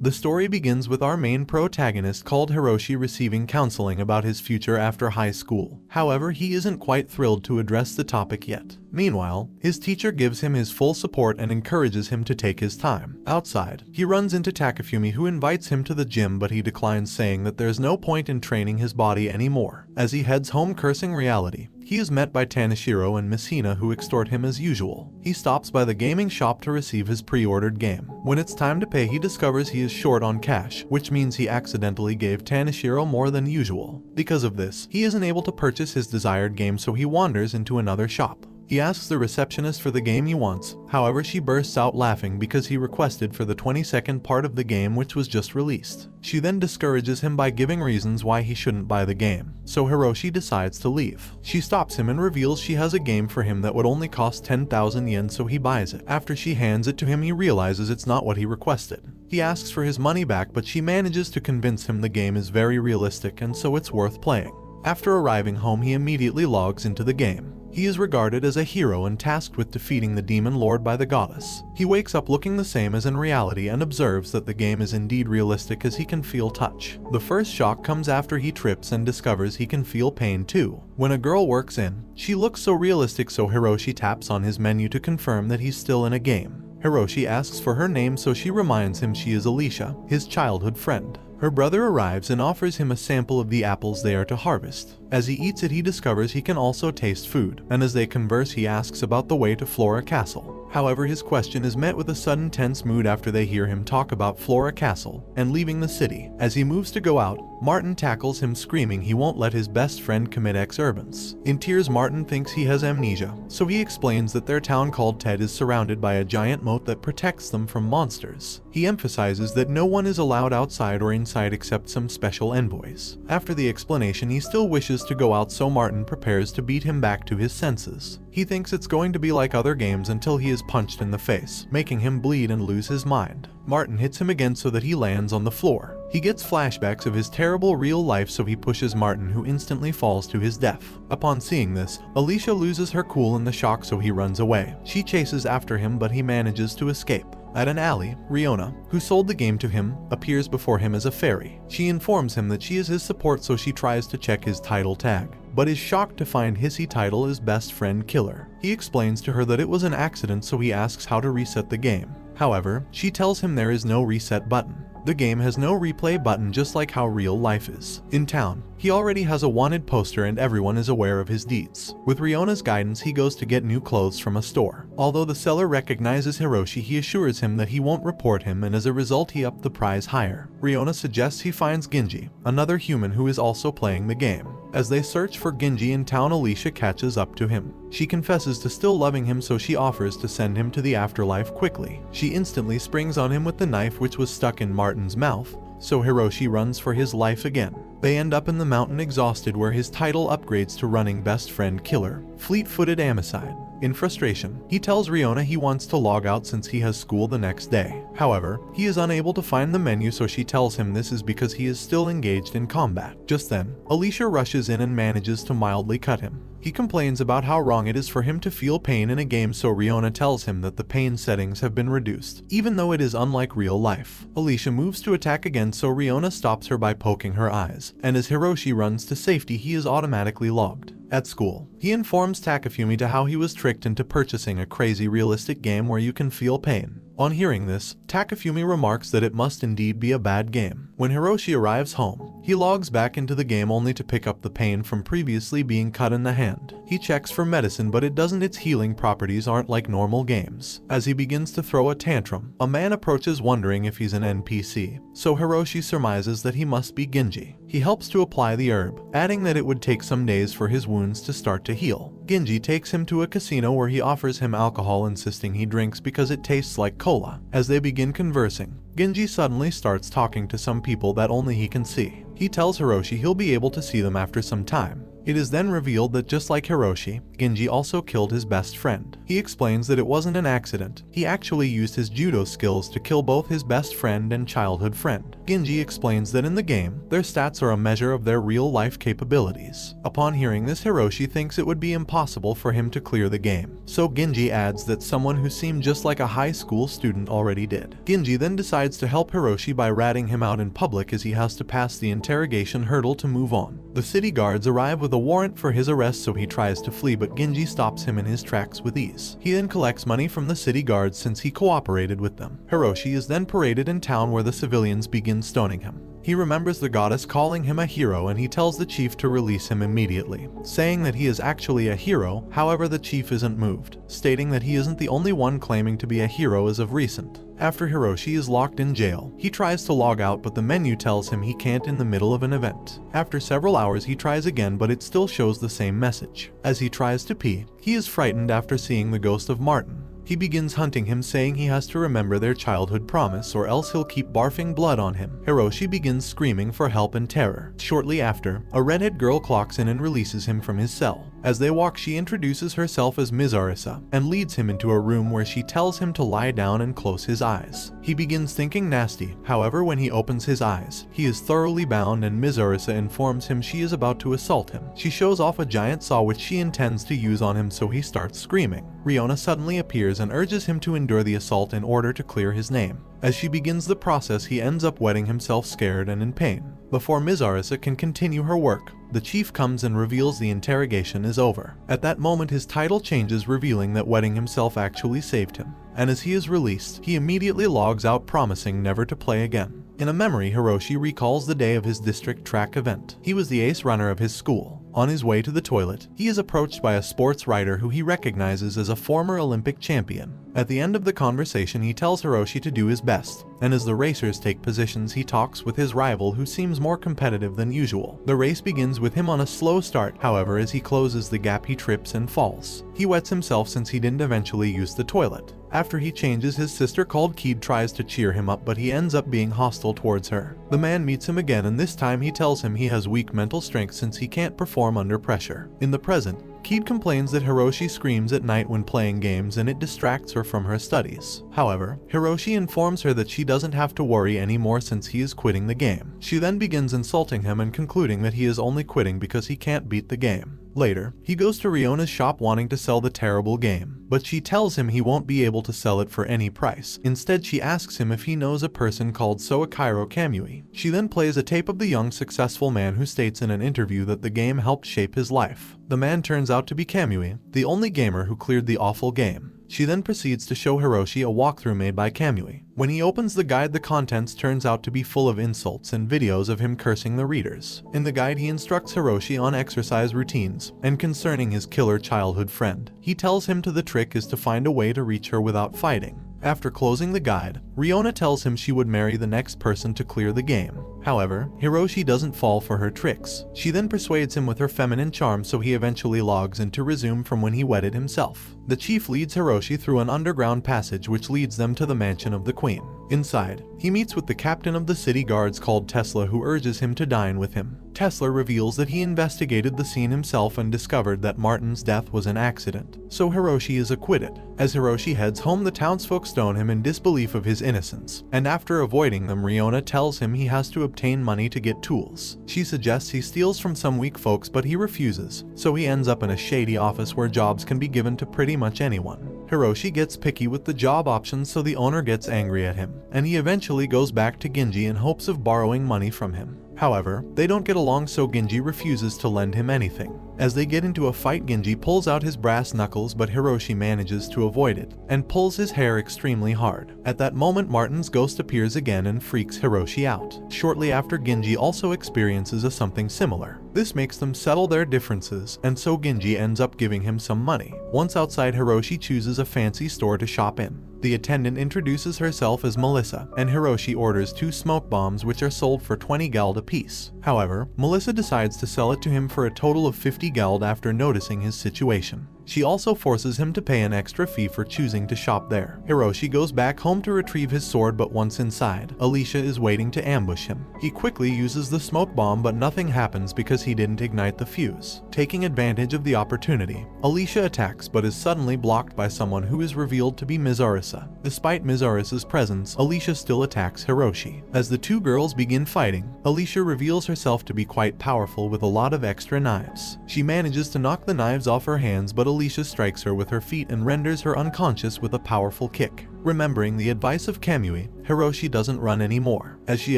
The story begins with our main protagonist called Hiroshi receiving counseling about his future after high school. However, he isn't quite thrilled to address the topic yet. Meanwhile, his teacher gives him his full support and encourages him to take his time. Outside, he runs into Takafumi, who invites him to the gym, but he declines, saying that there's no point in training his body anymore. As he heads home cursing reality, he is met by Tanishiro and Miss Hina, who extort him as usual. He stops by the gaming shop to receive his pre-ordered game. When it's time to pay, he discovers he is short on cash, which means he accidentally gave Tanishiro more than usual. Because of this, he isn't able to purchase his desired game, so he wanders into another shop. He asks the receptionist for the game he wants, however she bursts out laughing because he requested for the 22nd part of the game, which was just released. She then discourages him by giving reasons why he shouldn't buy the game, so Hiroshi decides to leave. She stops him and reveals she has a game for him that would only cost 10,000 yen, so he buys it. After she hands it to him, he realizes it's not what he requested. He asks for his money back, but she manages to convince him the game is very realistic and so it's worth playing. After arriving home, he immediately logs into the game. He is regarded as a hero and tasked with defeating the demon lord by the goddess. He wakes up looking the same as in reality and observes that the game is indeed realistic, as he can feel touch. The first shock comes after he trips and discovers he can feel pain too. When a girl walks in, she looks so realistic, so Hiroshi taps on his menu to confirm that he's still in a game. Hiroshi asks for her name, so she reminds him she is Alicia, his childhood friend. Her brother arrives and offers him a sample of the apples they are to harvest. As he eats it, he discovers he can also taste food, and as they converse, he asks about the way to Flora Castle. However, his question is met with a sudden tense mood after they hear him talk about Flora Castle and leaving the city. As he moves to go out, Martin tackles him, screaming he won't let his best friend commit exurbance. In tears, Martin thinks he has amnesia, so he explains that their town called Ted is surrounded by a giant moat that protects them from monsters. He emphasizes that no one is allowed outside or inside except some special envoys. After the explanation, he still wishes to go out, so Martin prepares to beat him back to his senses. He thinks it's going to be like other games until he is punched in the face, making him bleed and lose his mind. Martin hits him again so that he lands on the floor. He gets flashbacks of his terrible real life, so he pushes Martin, who instantly falls to his death. Upon seeing this, Alicia loses her cool in the shock, so he runs away. She chases after him, but he manages to escape. At an alley, Riona, who sold the game to him, appears before him as a fairy. She informs him that she is his support, so she tries to check his title tag, but is shocked to find his title is Best Friend Killer. He explains to her that it was an accident, so he asks how to reset the game. However, she tells him there is no reset button. The game has no replay button, just like how real life is. In town, he already has a wanted poster and everyone is aware of his deeds. With Riona's guidance, he goes to get new clothes from a store. Although the seller recognizes Hiroshi, he assures him that he won't report him, and as a result he upped the price higher. Riona suggests he finds Ginji, another human who is also playing the game. As they search for Ginji in town, Alicia catches up to him. She confesses to still loving him, so she offers to send him to the afterlife quickly. She instantly springs on him with the knife, which was stuck in Martin's mouth, so Hiroshi runs for his life again. They end up in the mountain exhausted, where his title upgrades to running Best Friend Killer, fleet-footed homicide. In frustration, he tells Riona he wants to log out since he has school the next day. However, he is unable to find the menu, so she tells him this is because he is still engaged in combat. Just then, Alicia rushes in and manages to mildly cut him. He complains about how wrong it is for him to feel pain in a game, so Riona tells him that the pain settings have been reduced, even though it is unlike real life. Alicia moves to attack again, so Riona stops her by poking her eyes, and as Hiroshi runs to safety, he is automatically logged. At school, he informs Takafumi to how he was tricked into purchasing a crazy realistic game where you can feel pain. On hearing this, Takafumi remarks that it must indeed be a bad game. When Hiroshi arrives home, he logs back into the game only to pick up the pain from previously being cut in the hand. He checks for medicine, but it doesn't. Its healing properties aren't like normal games. As he begins to throw a tantrum, a man approaches wondering if he's an NPC, so Hiroshi surmises that he must be Ginji. He helps to apply the herb, adding that it would take some days for his wounds to start to heal. Ginji takes him to a casino where he offers him alcohol, insisting he drinks because it tastes like cola. As they begin conversing, Ginji suddenly starts talking to some people that only he can see. He tells Hiroshi he'll be able to see them after some time. It is then revealed that just like Hiroshi, Ginji also killed his best friend. He explains that it wasn't an accident. He actually used his judo skills to kill both his best friend and childhood friend. Genji explains that in the game, their stats are a measure of their real-life capabilities. Upon hearing this, Hiroshi thinks it would be impossible for him to clear the game, so Genji adds that someone who seemed just like a high school student already did. Genji then decides to help Hiroshi by ratting him out in public as he has to pass the interrogation hurdle to move on. The city guards arrive with a warrant for his arrest, so he tries to flee, but Genji stops him in his tracks with ease. He then collects money from the city guards since he cooperated with them. Hiroshi is then paraded in town where the civilians begin stoning him. He remembers the goddess calling him a hero, and he tells the chief to release him immediately, saying that he is actually a hero. However, the chief isn't moved, stating that he isn't the only one claiming to be a hero as of recent. After Hiroshi is locked in jail, he tries to log out, but the menu tells him he can't in the middle of an event. After several hours, he tries again, but it still shows the same message. As he tries to pee, he is frightened after seeing the ghost of Martin. He begins hunting him, saying he has to remember their childhood promise or else he'll keep barfing blood on him. Hiroshi begins screaming for help in terror. Shortly after, a redhead girl clocks in and releases him from his cell. As they walk, she introduces herself as Ms. Arisa and leads him into a room where she tells him to lie down and close his eyes. He begins thinking nasty. However, when he opens his eyes, he is thoroughly bound, and Ms. Arisa informs him she is about to assault him. She shows off a giant saw which she intends to use on him, so he starts screaming. Riona suddenly appears and urges him to endure the assault in order to clear his name. As she begins the process, he ends up wetting himself, scared and in pain. Before Ms. Arisa can continue her work, the chief comes and reveals the interrogation is over. At that moment, his title changes, revealing that wetting himself actually saved him. And as he is released, he immediately logs out, promising never to play again. In a memory, Hiroshi recalls the day of his district track event. He was the ace runner of his school. On his way to the toilet, he is approached by a sports writer who he recognizes as a former Olympic champion. At the end of the conversation, he tells Hiroshi to do his best, and as the racers take positions, he talks with his rival, who seems more competitive than usual. The race begins with him on a slow start. However, as he closes the gap, he trips and falls. He wets himself since he didn't eventually use the toilet. After he changes, his sister called Keed tries to cheer him up, but he ends up being hostile towards her. The man meets him again, and this time he tells him he has weak mental strength since he can't perform under pressure. In the present, Keed complains that Hiroshi screams at night when playing games and it distracts her from her studies. However, Hiroshi informs her that she doesn't have to worry anymore since he is quitting the game. She then begins insulting him and concluding that he is only quitting because he can't beat the game. Later, he goes to Riona's shop wanting to sell the terrible game, but she tells him he won't be able to sell it for any price. Instead, she asks him if he knows a person called Soakairo Kamui. She then plays a tape of the young successful man who states in an interview that the game helped shape his life. The man turns out to be Kamui, the only gamer who cleared the awful game. She then proceeds to show Hiroshi a walkthrough made by Kamui. When he opens the guide, the contents turns out to be full of insults and videos of him cursing the readers. In the guide, he instructs Hiroshi on exercise routines and concerning his killer childhood friend. He tells him the trick is to find a way to reach her without fighting. After closing the guide, Riona tells him she would marry the next person to clear the game. However, Hiroshi doesn't fall for her tricks. She then persuades him with her feminine charm, so he eventually logs in to resume from when he wetted himself. The chief leads Hiroshi through an underground passage which leads them to the mansion of the queen. Inside, he meets with the captain of the city guards called Tesla, who urges him to dine with him. Tesla reveals that he investigated the scene himself and discovered that Martin's death was an accident, so Hiroshi is acquitted. As Hiroshi heads home, the townsfolk stone him in disbelief of his innocence, and after avoiding them, Riona tells him he has to obtain money to get tools. She suggests he steals from some weak folks, but he refuses, so he ends up in a shady office where jobs can be given to pretty much anyone. Hiroshi gets picky with the job options, so the owner gets angry at him, and he eventually goes back to Genji in hopes of borrowing money from him. However, they don't get along, so Genji refuses to lend him anything. As they get into a fight, Genji pulls out his brass knuckles, but Hiroshi manages to avoid it and pulls his hair extremely hard. At that moment, Martin's ghost appears again and freaks Hiroshi out. Shortly after, Genji also experiences something similar. This makes them settle their differences, and so Genji ends up giving him some money. Once outside, Hiroshi chooses a fancy store to shop in. The attendant introduces herself as Melissa, and Hiroshi orders 2 smoke bombs which are sold for 20 geld apiece. However, Melissa decides to sell it to him for a total of 50 geld after noticing his situation. She also forces him to pay an extra fee for choosing to shop there. Hiroshi goes back home to retrieve his sword, but once inside, Alicia is waiting to ambush him. He quickly uses the smoke bomb, but nothing happens because he didn't ignite the fuse. Taking advantage of the opportunity, Alicia attacks but is suddenly blocked by someone who is revealed to be Ms. Arisa. Despite Ms. Arisa's presence, Alicia still attacks Hiroshi. As the two girls begin fighting, Alicia reveals herself to be quite powerful with a lot of extra knives. She manages to knock the knives off her hands, but Alicia strikes her with her feet and renders her unconscious with a powerful kick. Remembering the advice of Kamui, Hiroshi doesn't run anymore. As she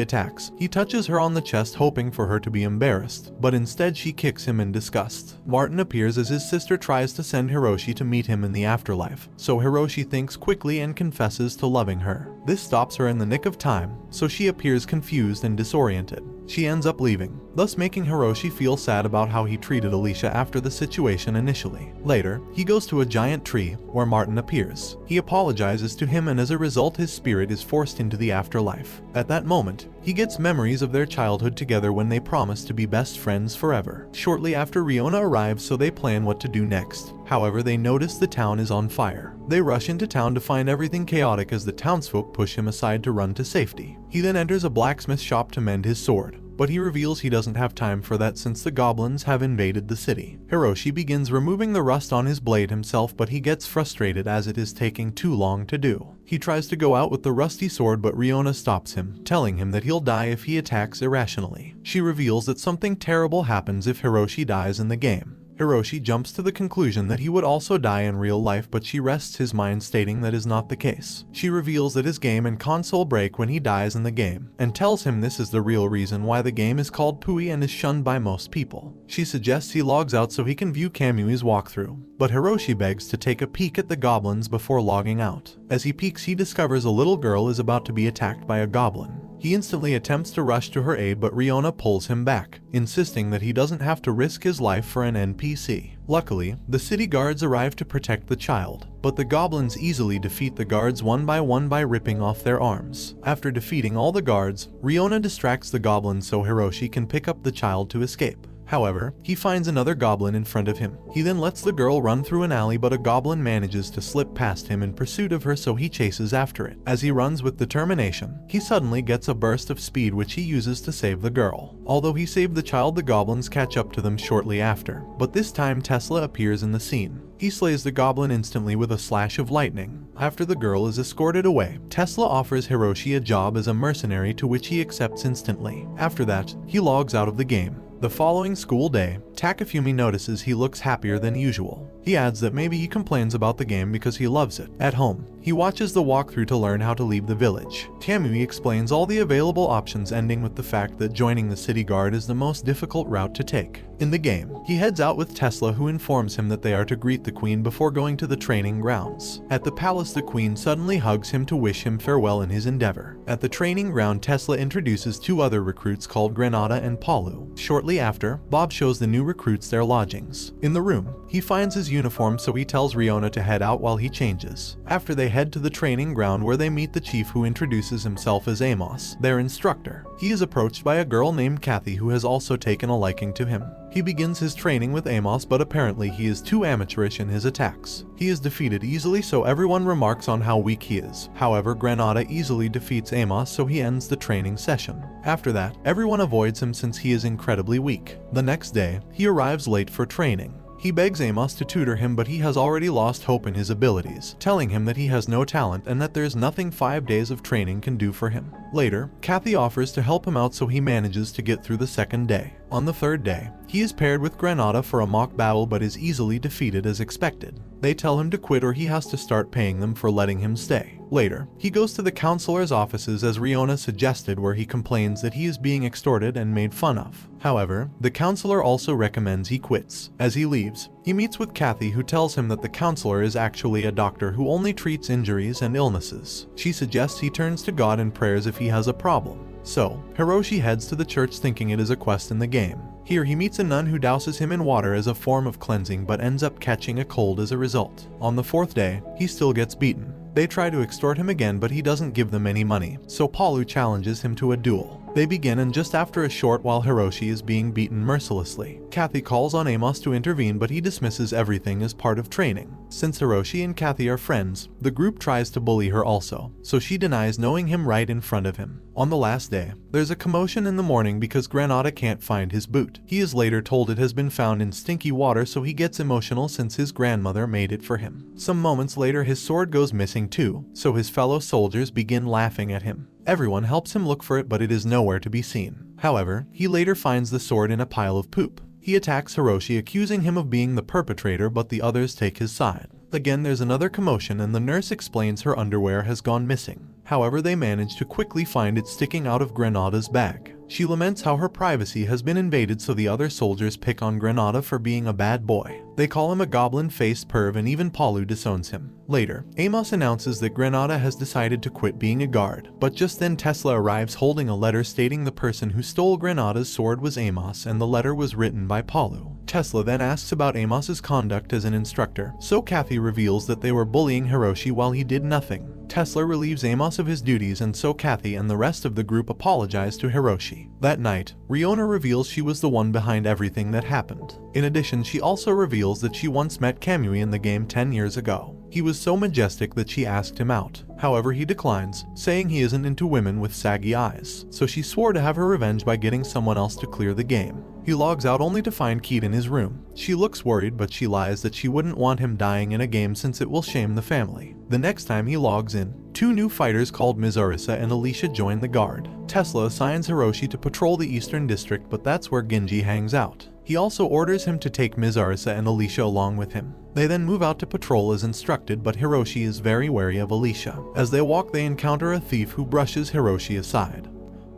attacks, he touches her on the chest, hoping for her to be embarrassed, but instead she kicks him in disgust. Martin appears as his sister tries to send Hiroshi to meet him in the afterlife, so Hiroshi thinks quickly and confesses to loving her. This stops her in the nick of time, so she appears confused and disoriented. She ends up leaving, thus making Hiroshi feel sad about how he treated Alicia after the situation initially. Later, he goes to a giant tree, where Martin appears. He apologizes to him, and as a result his spirit is forced into the afterlife. At that moment, he gets memories of their childhood together when they promised to be best friends forever. Shortly after, Riona arrives, so they plan what to do next. However, they notice the town is on fire. They rush into town to find everything chaotic as the townsfolk push him aside to run to safety. He then enters a blacksmith shop to mend his sword, but he reveals he doesn't have time for that since the goblins have invaded the city. Hiroshi begins removing the rust on his blade himself, but he gets frustrated as it is taking too long to do. He tries to go out with the rusty sword, but Riona stops him, telling him that he'll die if he attacks irrationally. She reveals that something terrible happens if Hiroshi dies in the game. Hiroshi jumps to the conclusion that he would also die in real life, but she rests his mind, stating that is not the case. She reveals that his game and console break when he dies in the game, and tells him this is the real reason why the game is called Pui and is shunned by most people. She suggests he logs out so he can view Kamui's walkthrough, but Hiroshi begs to take a peek at the goblins before logging out. As he peeks, he discovers a little girl is about to be attacked by a goblin. He instantly attempts to rush to her aid, but Riona pulls him back, insisting that he doesn't have to risk his life for an NPC. Luckily, the city guards arrive to protect the child, but the goblins easily defeat the guards one by ripping off their arms. After defeating all the guards, Riona distracts the goblins so Hiroshi can pick up the child to escape. However, he finds another goblin in front of him. He then lets the girl run through an alley, but a goblin manages to slip past him in pursuit of her, so he chases after it. As he runs with determination, he suddenly gets a burst of speed which he uses to save the girl. Although he saved the child, the goblins catch up to them shortly after, but this time Tesla appears in the scene. He slays the goblin instantly with a slash of lightning. After the girl is escorted away, Tesla offers Hiroshi a job as a mercenary, to which he accepts instantly. After that, he logs out of the game. The following school day, Takafumi notices he looks happier than usual. He adds that maybe he complains about the game because he loves it. At home, he watches the walkthrough to learn how to leave the village. Kamui explains all the available options, ending with the fact that joining the city guard is the most difficult route to take. In the game, he heads out with Tesla, who informs him that they are to greet the queen before going to the training grounds. At the palace, the queen suddenly hugs him to wish him farewell in his endeavor. At the training ground, Tesla introduces two other recruits called Granada and Palu. Shortly after, Bob shows the new recruits their lodgings. In the room, he finds his uniform, so he tells Riona to head out while he changes. After, they head to the training ground where they meet the chief, who introduces himself as Amos, their instructor. He is approached by a girl named Kathy, who has also taken a liking to him. He begins his training with Amos, but apparently he is too amateurish in his attacks. He is defeated easily, so everyone remarks on how weak he is. However, Granada easily defeats Amos, so he ends the training session. After that, everyone avoids him since he is incredibly weak. The next day, he arrives late for training. He begs Amos to tutor him, but he has already lost hope in his abilities, telling him that he has no talent and that there's nothing 5 days of training can do for him. Later, Kathy offers to help him out, so he manages to get through the second day. On the third day, he is paired with Granada for a mock battle, but is easily defeated as expected. They tell him to quit or he has to start paying them for letting him stay. Later, he goes to the counselor's offices as Riona suggested, where he complains that he is being extorted and made fun of. However, the counselor also recommends he quits. As he leaves, he meets with Kathy, who tells him that the counselor is actually a doctor who only treats injuries and illnesses. She suggests he turns to God in prayers if he has a problem. So, Hiroshi heads to the church thinking it is a quest in the game. Here he meets a nun who douses him in water as a form of cleansing, but ends up catching a cold as a result. On the fourth day, he still gets beaten. They try to extort him again, but he doesn't give them any money, so Palu challenges him to a duel. They begin, and just after a short while Hiroshi is being beaten mercilessly. Kathy calls on Amos to intervene, but he dismisses everything as part of training. Since Hiroshi and Kathy are friends, the group tries to bully her also, so she denies knowing him right in front of him. On the last day, there's a commotion in the morning because Granada can't find his boot. He is later told it has been found in stinky water, so he gets emotional since his grandmother made it for him. Some moments later, his sword goes missing too, so his fellow soldiers begin laughing at him. Everyone helps him look for it, but it is nowhere to be seen. However, he later finds the sword in a pile of poop. He attacks Hiroshi, accusing him of being the perpetrator, but the others take his side. Again, there's another commotion, and the nurse explains her underwear has gone missing. However, they manage to quickly find it sticking out of Granada's bag. She laments how her privacy has been invaded, so the other soldiers pick on Granada for being a bad boy. They call him a goblin-faced perv, and even Palu disowns him. Later, Amos announces that Granada has decided to quit being a guard, but just then Tesla arrives holding a letter stating the person who stole Granada's sword was Amos, and the letter was written by Palu. Tesla then asks about Amos's conduct as an instructor, so Kathy reveals that they were bullying Hiroshi while he did nothing. Tesla relieves Amos of his duties, and so Kathy and the rest of the group apologize to Hiroshi. That night, Riona reveals she was the one behind everything that happened. In addition, she also reveals that she once met Kamui in the game 10 years ago. He was so majestic that she asked him out. However, he declines, saying he isn't into women with saggy eyes, so she swore to have her revenge by getting someone else to clear the game. He logs out only to find Keat in his room. She looks worried, but she lies that she wouldn't want him dying in a game since it will shame the family. The next time he logs in, two new fighters called Mizurisa and Alicia join the guard. Tesla assigns Hiroshi to patrol the Eastern District, but that's where Genji hangs out. He also orders him to take Mizurisa and Alicia along with him. They then move out to patrol as instructed, but Hiroshi is very wary of Alicia. As they walk, they encounter a thief who brushes Hiroshi aside,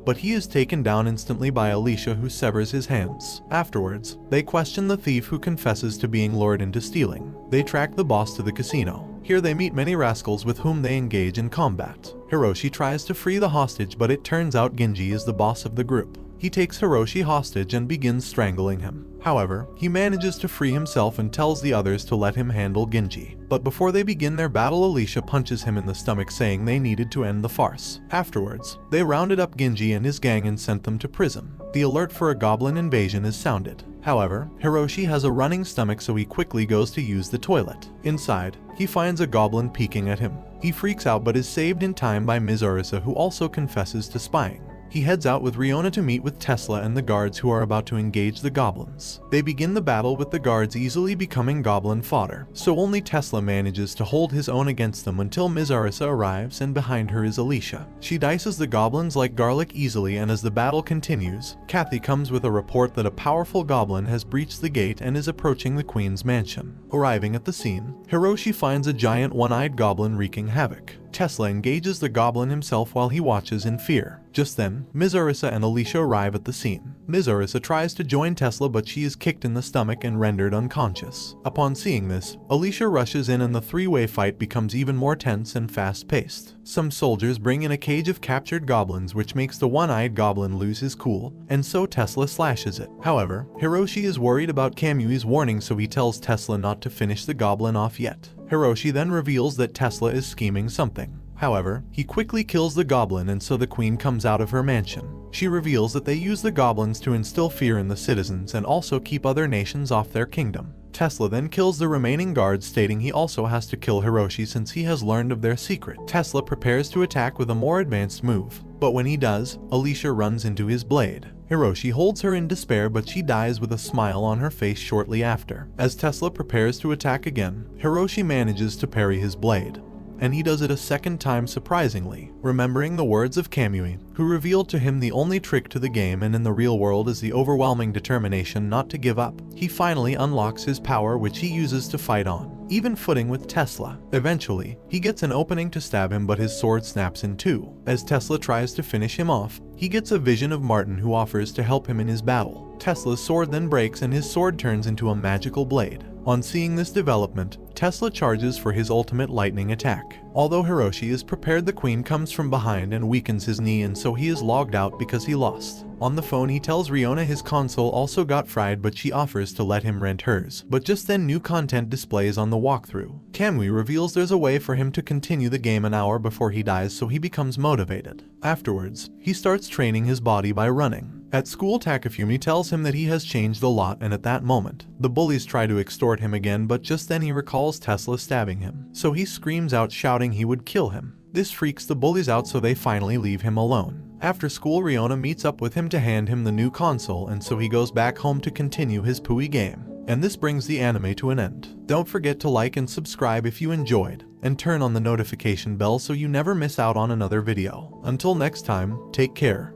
but he is taken down instantly by Alicia, who severs his hands. Afterwards, they question the thief, who confesses to being lured into stealing. They track the boss to the casino. Here they meet many rascals with whom they engage in combat. Hiroshi tries to free the hostage, but it turns out Genji is the boss of the group. He takes Hiroshi hostage and begins strangling him. However, he manages to free himself and tells the others to let him handle Genji. But before they begin their battle, Alicia punches him in the stomach, saying they needed to end the farce. Afterwards, they rounded up Genji and his gang and sent them to prison. The alert for a goblin invasion is sounded. However, Hiroshi has a running stomach, so he quickly goes to use the toilet. Inside, he finds a goblin peeking at him. He freaks out but is saved in time by Mizurisa, who also confesses to spying. He heads out with Riona to meet with Tesla and the guards who are about to engage the goblins. They begin the battle with the guards easily becoming goblin fodder, so only Tesla manages to hold his own against them until Mizurisa arrives, and behind her is Alicia. She dices the goblins like garlic easily, and as the battle continues, Kathy comes with a report that a powerful goblin has breached the gate and is approaching the queen's mansion. Arriving at the scene, Hiroshi finds a giant one-eyed goblin wreaking havoc. Tesla engages the goblin himself while he watches in fear. Just then, Mizurisa and Alicia arrive at the scene. Mizurisa tries to join Tesla, but she is kicked in the stomach and rendered unconscious. Upon seeing this, Alicia rushes in and the three-way fight becomes even more tense and fast-paced. Some soldiers bring in a cage of captured goblins, which makes the one-eyed goblin lose his cool, and so Tesla slashes it. However, Hiroshi is worried about Kamui's warning, so he tells Tesla not to finish the goblin off yet. Hiroshi then reveals that Tesla is scheming something. However, he quickly kills the goblin, and so the queen comes out of her mansion. She reveals that they use the goblins to instill fear in the citizens and also keep other nations off their kingdom. Tesla then kills the remaining guards, stating he also has to kill Hiroshi since he has learned of their secret. Tesla prepares to attack with a more advanced move, but when he does, Alicia runs into his blade. Hiroshi holds her in despair, but she dies with a smile on her face shortly after. As Tesla prepares to attack again, Hiroshi manages to parry his blade, and he does it a second time surprisingly, remembering the words of Kamui, who revealed to him the only trick to the game and in the real world is the overwhelming determination not to give up. He finally unlocks his power, which he uses to fight on, even footing with Tesla. Eventually, he gets an opening to stab him, but his sword snaps in two. As Tesla tries to finish him off, he gets a vision of Martin, who offers to help him in his battle. Tesla's sword then breaks and his sword turns into a magical blade. On seeing this development, Tesla charges for his ultimate lightning attack. Although Hiroshi is prepared, the queen comes from behind and weakens his knee, and so he is logged out because he lost. On the phone, he tells Riona his console also got fried, but she offers to let him rent hers. But just then, new content displays on the walkthrough. Kamui reveals there's a way for him to continue the game an hour before he dies, so he becomes motivated. Afterwards, he starts training his body by running. At school, Takafumi tells him that he has changed a lot, and at that moment, the bullies try to extort him again, but just then he recalls Tesla stabbing him. So he screams out, shouting he would kill him. This freaks the bullies out, so they finally leave him alone. After school, Riona meets up with him to hand him the new console, and so he goes back home to continue his Pui game. And this brings the anime to an end. Don't forget to like and subscribe if you enjoyed, and turn on the notification bell so you never miss out on another video. Until next time, take care.